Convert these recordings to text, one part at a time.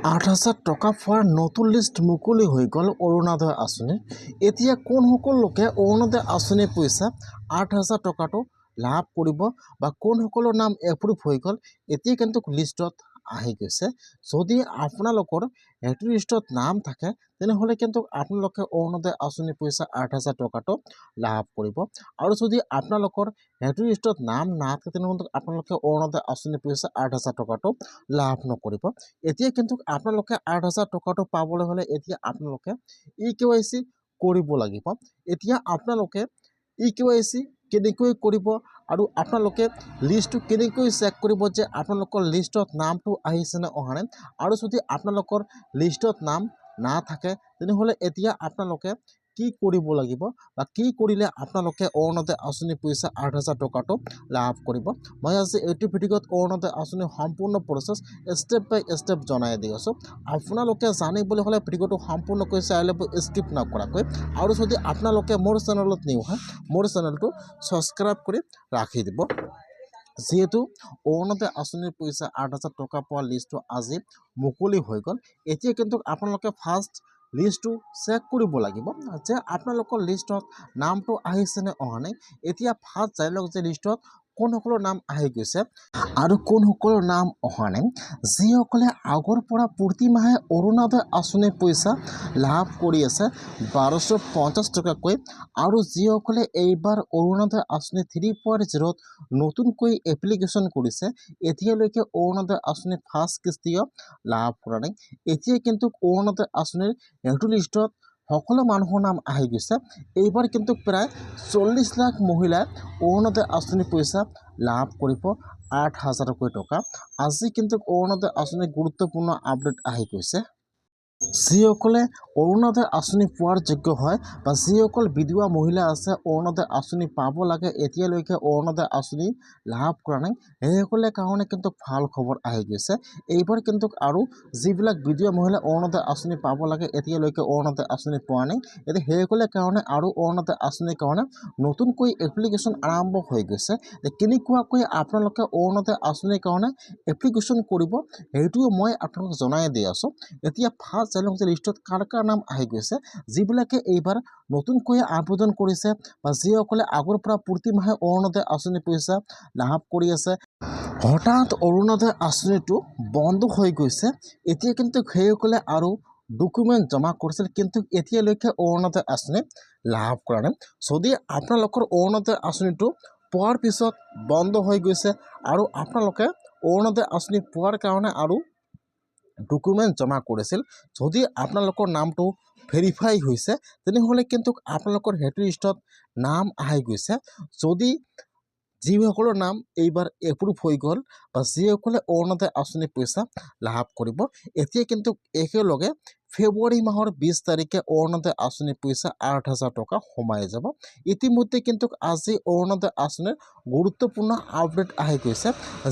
8,000 টকা পোৱাৰ নতুন লিষ্ট মুকলি হৈ গ'ল অৰুণোদয় আঁচনি। এতিয়া কোনসকল লোকে অৰুণোদয় আঁচনিৰ পইচা 8,000 টকাটো লাভ কৰিব বা কোনসকলৰ নাম এপ্ৰুভ হৈ গ'ল এতিয়া কিন্তু লিষ্টত আহি গৈছে। যদি আপোনালোকৰ সেইটো লিষ্টত নাম থাকে তেনেহ'লে কিন্তু আপোনালোকে অৰুণোদয় আঁচনিৰ পইচা 8,000 টকাটো লাভ কৰিব। আৰু যদি আপোনালোকৰ সেইটো লিষ্টত নাম নাথাকে তেনেহ'লে আপোনালোকে অৰুণোদয় আঁচনিৰ পইচা 8,000 টকাটো লাভ নকৰিব। এতিয়া কিন্তু আপোনালোকে 8,000 টকাটো পাবলৈ হ'লে এতিয়া আপোনালোকে EKYC কৰিব লাগিব। এতিয়া আপোনালোকে EKYC কেনেকৈ কৰিব আৰু আপোনালোকে লিষ্টটো কেনেকৈ চেক কৰিব যে আপোনালোকৰ লিষ্টত নামটো আহিছে নে অহা নাই। আৰু যদি আপোনালোকৰ লিষ্টত নাম নাথাকে তেনেহ'লে এতিয়া আপোনালোকে কি কৰিব লাগিব বা কি কৰিলে আপোনালোকে অৰুণোদয় আঁচনিৰ পইচা 8,000 টকাটো লাভ কৰিব। মই আজি এইটো ভিডিঅ'ত অৰুণোদয় আঁচনিৰ সম্পূৰ্ণ প্ৰচেছ ষ্টেপ বাই ষ্টেপ জনাই দি আছোঁ। আপোনালোকে জানিবলৈ হ'লে ভিডিঅ'টো সম্পূৰ্ণকৈ চাই ল'ব স্কিপ নকৰাকৈ। আৰু যদি আপোনালোকে মোৰ চেনেলত নিউ হয় মোৰ চেনেলটো ছাবস্ক্ৰাইব কৰি ৰাখি দিব। যিহেতু অৰুণোদয় আঁচনিৰ পইচা 8,000 টকা পোৱা লিষ্টটো আজি মুকলি হৈ গ'ল। এতিয়া কিন্তু আপোনালোকে ফাৰ্ষ্ট লিষ্টটো চেক কৰিব লাগিব যে আপোনালোকৰ লিষ্টত নামটো আহিছে নে অহা নাই। এতিয়া ফাৰ্ষ্ট চাই লওক যে লিষ্টত কোনসকলৰ নাম আহি গৈছে আৰু কোনসকলৰ নাম অহা নাই। যিসকলে আগৰ পৰা প্ৰতি মাহে অৰুণোদয় আঁচনিৰ পইচা লাভ কৰি আছে 1,250 টকাকৈ আৰু যিসকলে এইবাৰ অৰুণোদয় আঁচনি 3.0 নতুনকৈ এপ্লিকেশ্যন কৰিছে এতিয়ালৈকে অৰুণোদয় আঁচনিৰ ফাৰ্ষ্ট কিস্তিও লাভ কৰা নাই। এতিয়া কিন্তু অৰুণোদয় আঁচনিৰ সেইটো লিষ্টত সকলো মানুহৰ নাম আহি গৈছে। এইবাৰ কিন্তু প্ৰায় 40 লাখ মহিলাই অৰুণোদয় আঁচনিৰ পইচা লাভ কৰিব 8,000 টকা। আজি কিন্তু অৰুণোদয় আঁচনিৰ গুৰুত্বপূৰ্ণ আপডেট আহি গৈছে। যিসকলে অৰুণোদয় আঁচনি পোৱাৰ যোগ্য হয় বা যিসকল বিধৱা মহিলা আছে অৰুণোদয় আঁচনি পাব লাগে এতিয়ালৈকে অৰুণোদয় আঁচনি লাভ কৰা নাই সেইসকলে কাৰণে কিন্তু ভাল খবৰ আহি গৈছে। এইবাৰ কিন্তু আৰু যিবিলাক বিধৱা মহিলা অৰুণোদয় আঁচনি পাব লাগে এতিয়ালৈকে অৰুণোদয় আঁচনি পোৱা নাই এতিয়া সেইসকলে কাৰণে আৰু অৰুণোদয় আঁচনিৰ কাৰণে নতুনকৈ এপ্লিকেশ্যন আৰম্ভ হৈ গৈছে। কেনেকুৱাকৈ আপোনালোকে অৰুণোদয় আঁচনিৰ কাৰণে এপ্লিকেশ্যন কৰিব সেইটোও মই আপোনালোকক জনাই দি আছোঁ। এতিয়া ফাৰ্ষ্ট চাই লওক যে লিষ্টত কাৰ কাৰ নাম আহি গৈছে যিবিলাকে এইবাৰ নতুনকৈ আবেদন কৰিছে বা যিসকলে আগৰ পৰা প্ৰতি মাহে অৰুণোদয় আঁচনিৰ পইচা লাভ কৰি আছে। হঠাৎ অৰুণোদয় আঁচনিটো বন্ধ হৈ গৈছে এতিয়া কিন্তু সেইসকলে আৰু ডকুমেণ্ট জমা কৰিছিল কিন্তু এতিয়ালৈকে অৰুণোদয় আঁচনি লাভ কৰা নাই। যদি আপোনালোকৰ অৰুণোদয় আঁচনিটো পোৱাৰ পিছত বন্ধ হৈ গৈছে আৰু আপোনালোকে অৰুণোদয় আঁচনি পোৱাৰ কাৰণে আৰু ডকুমেণ্ট জমা কৰিছিল যদি আপোনালোকৰ নামটো ভেৰিফাই হৈছে তেনেহ'লে কিন্তু আপোনালোকৰ সেইটো লিষ্টত নাম আহি গৈছে। যদি যিসকলৰ নাম এইবাৰ এপ্ৰুভ হৈ গ'ল বা যিসকলে অৰুণোদয় আঁচনিৰ পইচা লাভ কৰিব এতিয়া কিন্তু একেলগে ফেব্ৰুৱাৰী মাহৰ 20 তাৰিখে অৰুণোদয় আঁচনিৰ পইচা 8,000 টকা সোমাই যাব। ইতিমধ্যে কিন্তু আজি অৰুণোদয় আঁচনিৰ গুৰুত্বপূৰ্ণ আপডেট আহি গৈছে।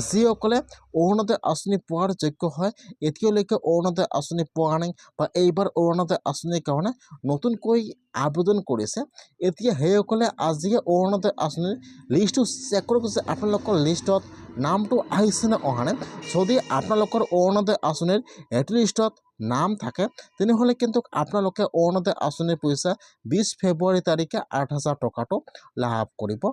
যিসকলে অৰুণোদয় আঁচনি পোৱাৰ যোগ্য হয় এতিয়ালৈকে অৰুণোদয় আঁচনি পোৱা নাই বা এইবাৰ অৰুণোদয় আঁচনিৰ কাৰণে নতুনকৈ আবেদন কৰিছে এতিয়া সেইসকলে আজিয়ে অৰুণোদয় আঁচনিৰ লিষ্টটো চেক কৰক যে আপোনালোকৰ লিষ্টত নামটো আহিছে নে অহা নাই। যদি আপোনালোকৰ অৰুণোদয় আঁচনিৰ সেইটো লিষ্টত নাম থাকে তেনেহ'লে কিন্তু আপোনালোকে অৰুণোদয় আঁচনিৰ পইচা 20 ফেব্ৰুৱাৰী তাৰিখে 8,000 টকাটো লাভ কৰিব।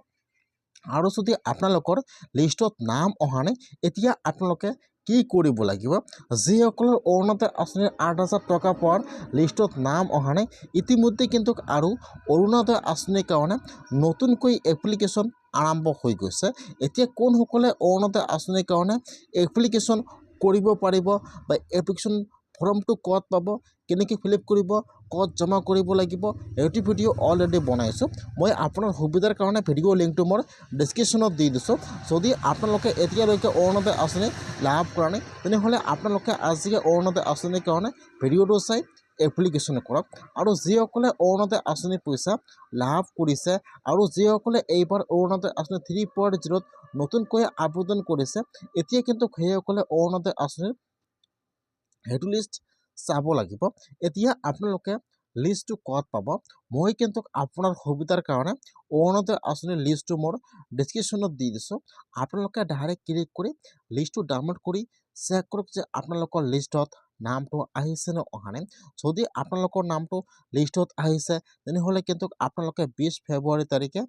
আৰু যদি আপোনালোকৰ লিষ্টত নাম অহা নাই এতিয়া আপোনালোকে কি কৰিব লাগিব। যিসকলৰ অৰুণোদয় আঁচনিৰ 8,000 টকা পোৱাৰ লিষ্টত নাম অহা নাই ইতিমধ্যে কিন্তু আৰু অৰুণোদয় আঁচনিৰ কাৰণে নতুনকৈ এপ্লিকেশ্যন আৰম্ভ হৈ গৈছে। এতিয়া কোনসকলে অৰুণোদয় আঁচনিৰ কাৰণে এপ্লিকেশ্যন কৰিব পাৰিব বা এপ্লিকেশ্যন ফৰ্মটো ক'ত পাব কেনেকৈ ফিল আপ কৰিব ক'ত জমা কৰিব লাগিব এইটো ভিডিঅ' অলৰেডি বনাইছোঁ। মই আপোনাৰ সুবিধাৰ কাৰণে ভিডিঅ' লিংকটো মোৰ ডিছক্ৰিপশ্যনত দি দিছোঁ। যদি আপোনালোকে এতিয়ালৈকে অৰুণোদয় আঁচনি লাভ কৰা নাই তেনেহ'লে আপোনালোকে আজিয়ে অৰুণোদয় আঁচনিৰ কাৰণে ভিডিঅ'টো চাই এপ্লিকেশ্যন কৰক। আৰু যিসকলে অৰুণোদয় আঁচনিৰ পইচা লাভ কৰিছে আৰু যিসকলে এইবাৰ অৰুণোদয় আঁচনি 3.0 নতুনকৈ আবেদন কৰিছে এতিয়া কিন্তু সেইসকলে অৰুণোদয় আঁচনিৰ সেইটো লিষ্ট চাব লাগিব। এতিয়া আপোনালোকে লিষ্টটো ক'ত পাব মই কিন্তু আপোনাৰ সুবিধাৰ কাৰণে অৰুণোদয় আঁচনিৰ লিষ্টটো মোৰ ডিছক্ৰিপশ্যনত দি দিছোঁ। আপোনালোকে ডাইৰেক্ট ক্লিক কৰি লিষ্টটো ডাউনলোড কৰি চেক কৰক যে আপোনালোকৰ লিষ্টত নামটো আহিছে নে অহা নাই যদি আপোনালোকৰ নামটো লিষ্টত আহিছে তেনেহ'লে কিন্তু আপোনালোকে 20 ফেব্ৰুৱাৰী তাৰিখে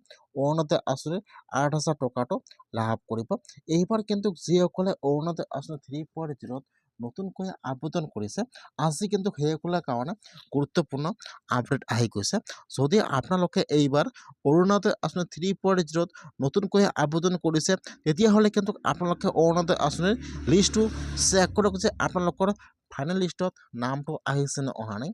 অৰুণোদয় আঁচনিৰ 8,000 টকাটো লাভ কৰিব এইবাৰ কিন্তু যিসকলে অৰুণোদয় আঁচনি 3.0 নতুনকৈ আবেদন কৰিছে আজি কিন্তু সেইসকলৰ কাৰণে গুৰুত্বপূৰ্ণ আপডেট আহি গৈছে যদি আপোনালোকে এইবাৰ অৰুণোদয় আঁচনি 3.0 নতুনকৈ আবেদন কৰিছে তেতিয়াহ'লে কিন্তু আপোনালোকে অৰুণোদয় আঁচনিৰ লিষ্টটো চেক কৰক যে আপোনালোকৰ ফাইনেল লিষ্টত নামটো আহিছে নে অহা নাই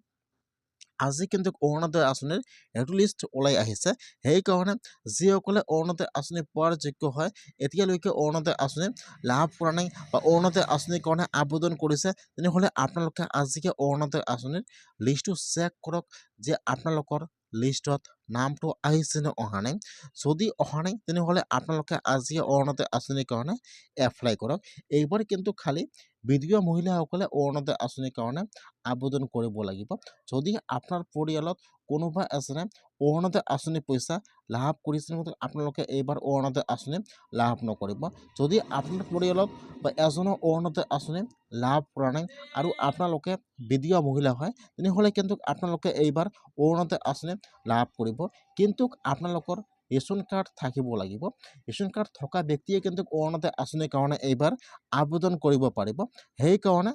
আজি কিন্তু অৰুণোদয় আঁচনিৰ সেইটো লিষ্ট ওলাই আহিছে সেইকাৰণে যিসকলে অৰুণোদয় আঁচনি পোৱাৰ যোগ্য হয় এতিয়ালৈকে অৰুণোদয় আঁচনি লাভ কৰা নাই বা অৰুণোদয় আঁচনিৰ কাৰণে আবেদন কৰিছে তেনেহ'লে আপোনালোকে আজিকে অৰুণোদয় আঁচনিৰ লিষ্টটো চেক কৰক যে আপোনালোকৰ লিষ্টত নামটো আহিছে নে অহা নাই যদি অহা নাই তেনেহ'লে আপোনালোকে আজি অৰুণোদয় আঁচনিৰ কাৰণে এপ্লাই কৰক এইবাৰ কিন্তু খালি বিধৱা মহিলাসকলে অৰুণোদয় আঁচনিৰ কাৰণে আবেদন কৰিব লাগিব যদি আপোনাৰ পৰিয়ালত কোনোবা এজনে অৰুণোদয় আঁচনি পইচা লাভ কৰিছে আপোনালোকে এইবাৰ অৰুণোদয় আঁচনি লাভ নকৰিব যদি আপোনাৰ পৰিয়ালত বা এজনৰ অৰুণোদয় আঁচনি লাভ কৰা নাই আৰু আপোনালোকে বিধৱা মহিলা হয় তেনেহ'লে কিন্তু আপোনালোকে এইবাৰ অৰুণোদয় আঁচনি লাভ কৰিব কিন্তু আপোনালোকৰ ৰেচন কাৰ্ড থাকিব লাগিব ৰেচন কাৰ্ড থকা ব্যক্তিয়ে কিন্তু অৰুণোদয় আঁচনিৰ কাৰণে এইবাৰ আবেদন কৰিব পাৰিব সেইকাৰণে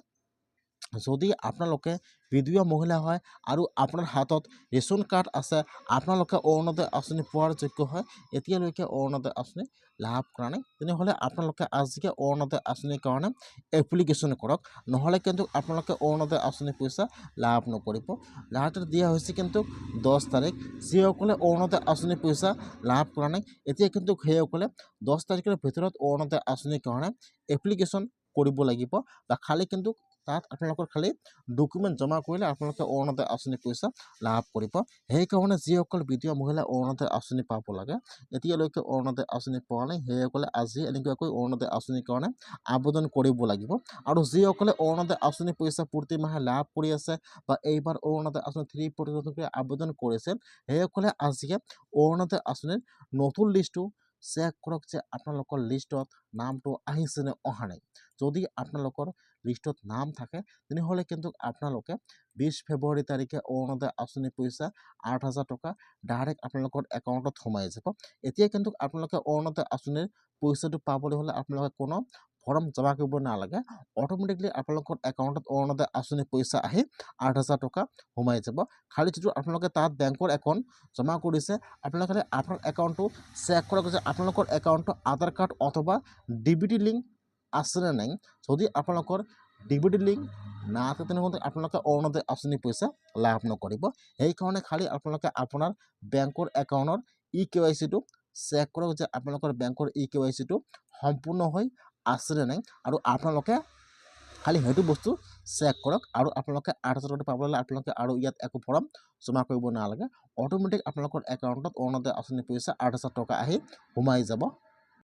যদি আপোনালোকে বিধৱা মহিলা হয় আৰু আপোনাৰ হাতত ৰেচন কাৰ্ড আছে আপোনালোকে অৰুণোদয় আঁচনি পোৱাৰ যোগ্য হয় এতিয়ালৈকে অৰুণোদয় আঁচনি লাভ কৰা নাই তেনেহ'লে আপোনালোকে আজিকে অৰুণোদয় আঁচনিৰ কাৰণে এপ্লিকেশ্যন কৰক নহ'লে কিন্তু আপোনালোকে অৰুণোদয় আঁচনি পইচা লাভ নকৰিব লাষ্ট দিয়া হৈছে কিন্তু 10 তাৰিখ যিসকলে অৰুণোদয় আঁচনি পইচা লাভ কৰা নাই এতিয়া কিন্তু সেইসকলে 10 তাৰিখৰ ভিতৰত অৰুণোদয় আঁচনিৰ কাৰণে এপ্লিকেশ্যন কৰিব লাগিব বা খালি কিন্তু তাত আপোনালোকৰ খালি ডকুমেণ্ট জমা কৰিলে আপোনালোকে অৰুণোদয় আঁচনি পইচা লাভ কৰিব সেইকাৰণে যিসকল বিধৱা মহিলা অৰুণোদয় আঁচনি পাব লাগে এতিয়ালৈকে অৰুণোদয় আঁচনি পোৱা নাই সেইসকলে আজি এনেকুৱাকৈ অৰুণোদয় আঁচনিৰ কাৰণে আবেদন কৰিব লাগিব আৰু যিসকলে অৰুণোদয় আঁচনি পইচা প্ৰতি মাহে লাভ কৰি আছে বা এইবাৰ অৰুণোদয় আঁচনি 3.0 আবেদন কৰিছে সেইসকলে আজিকে অৰুণোদয় আঁচনিৰ নতুন লিষ্টটো চেক কৰক যে আপোনালোকৰ লিষ্টত নামটো আহিছে নে অহা নাই যদি আপোনালোকৰ লিষ্টত নাম থাকে তেনেহ'লে কিন্তু আপোনালোকে 20 ফেব্ৰুৱাৰী তাৰিখে অৰুণোদয় আঁচনি পইচা 8,000 টকা ডাইৰেক্ট আপোনালোকৰ একাউণ্টত সোমাই যাব এতিয়া কিন্তু আপোনালোকে অৰুণোদয় আঁচনিৰ পইচাটো পাবলৈ হ'লে আপোনালোকে কোনো ফৰ্ম জমা কৰিব নালাগে অট'মেটিকলি আপোনালোকৰ একাউণ্টত অৰুণোদয় আঁচনি পইচা আহি 8,000 টকা সোমাই যাব খালি যিটো আপোনালোকে তাত বেংকৰ একাউণ্ট জমা কৰিছে আপোনালোকে আপোনাৰ একাউণ্টটো চেক কৰক যে আপোনালোকৰ একাউণ্টত আধাৰ কাৰ্ড অথবা ডিবিটি লিংক আছে নে নাই যদি আপোনালোকৰ ডিবিটি লিংক নাথাকে তেনেহ'লে আপোনালোকে অৰুণোদয় আঁচনি পইচা লাভ নকৰিব সেইকাৰণে খালি আপোনালোকে আপোনাৰ বেংকৰ একাউণ্টৰ KYCটো চেক কৰক যে আপোনালোকৰ বেংকৰ KYCটো সম্পূৰ্ণ হৈ আছে নে নাই আৰু আপোনালোকে খালি সেইটো বস্তু চেক কৰক আৰু আপোনালোকে 8,000 টকা পাবলৈ হ'লে আপোনালোকে আৰু ইয়াত একো ফৰ্ম জমা কৰিব নালাগে অট'মেটিক আপোনালোকৰ একাউণ্টত অৰুণোদয় আঁচনি পইচা 8,000 টকা আহি সোমাই যাব